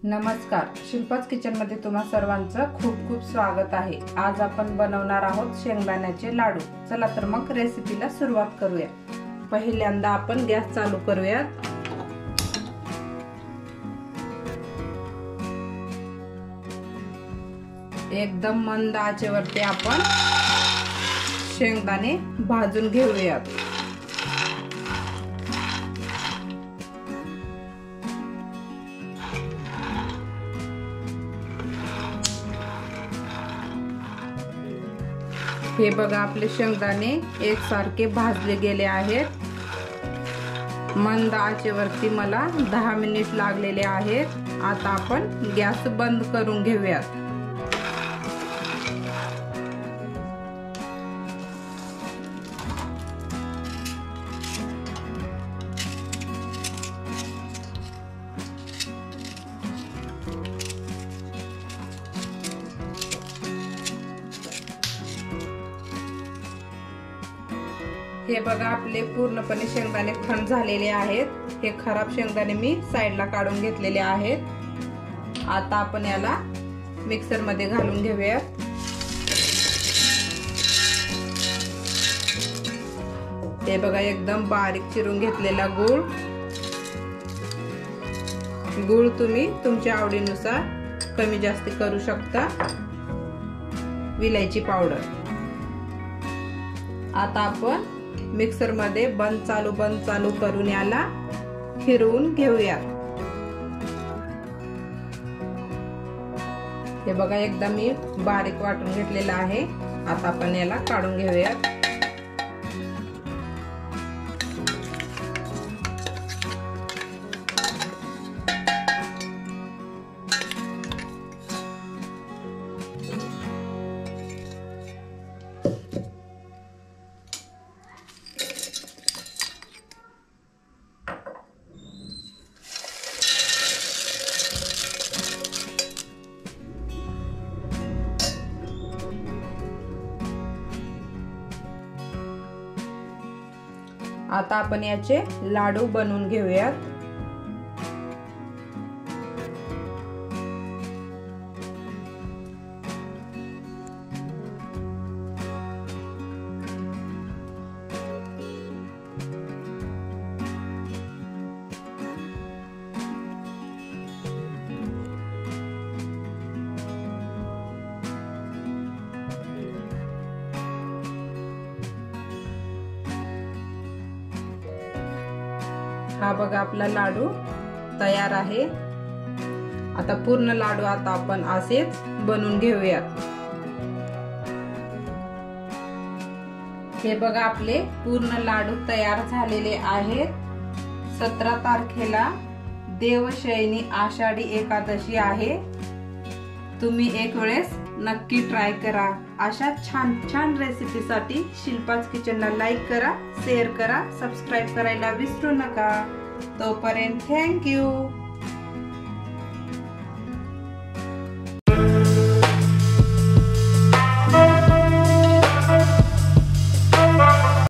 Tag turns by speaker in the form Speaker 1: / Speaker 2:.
Speaker 1: नमस्कार, शिल्पाच किचन मध्ये तुम्हा सर्वांचं खूप खूप स्वागत आहे। आज आपण बनवणार आहोत शेंगदाण्याचे लाडू। चला तर मग रेसिपीला सुरुवात करूया। पहिल्यांदा आपण गॅस चालू करूया। एकदम मंद आचेवरती आपण शेंगदाणे भाजून घेऊयात। हे बघा, आपले शेंगदाणे एकसारखे भाजले गेले आहेत। मंद आचेवरती मला 10 मिनिट लागलेले आहेत। आता आपण गॅस बंद करून घेऊयात। हे बघा, आपले पूर्णपणे शेंगदाणे थंड झालेले आहेत। हे खराब शेंगदाणे मी साइडला काढून घेतलेले आहेत। आता आपण याला मिक्सर मध्ये घालून घेऊया। हे बघा, एकदम बारीक चिरून घेतलेला गूळ तुम्ही तुमच्या आवडीनुसार कमी जास्त करू शकता। विलायची पावडर। आता आपण मिक्सर मध्ये बंद चालू करून याला फिरवून घेऊया। हे बघा, एकदम मी बारीक वाटून घेतलेला आहे। आता आपण याला काढून घेऊया। आता आपण याचे लाडू बनवून घेऊयात। हा बघा, आपला लाडू तयार आहे। आता पूर्ण लाडू आता आपण असेच बनवून घेऊयात। हे बघा, आपले पूर्ण लाडू तयार झालेले आहेत। 17 तारखेला देवशयनी आषाढी एकादशी आहे। तुम्ही एक वेळेस नक्की ट्राय करा। अशा छान छान रेसिपीसाठी शिल्पाच किचनला लाईक करा, शेअर करा, सबस्क्राइब करायला विसरू नका। तोपर्यंत थँक यू।